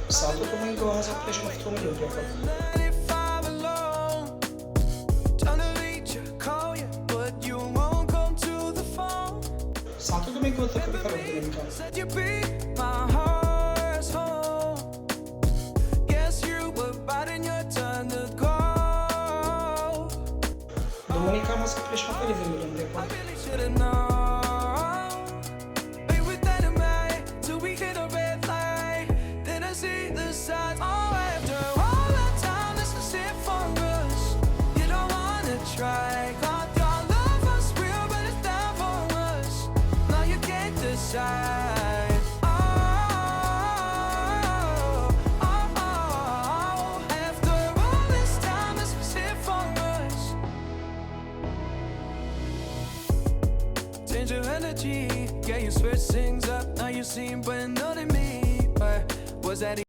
Santo Domingo has a pleasure of 2 million people. Santo Domingo è la capitale dominicana. Dominican has a pleasure of 11 million people. Change your energy, yeah, you switch things up. Now you seem brand new to me, but was that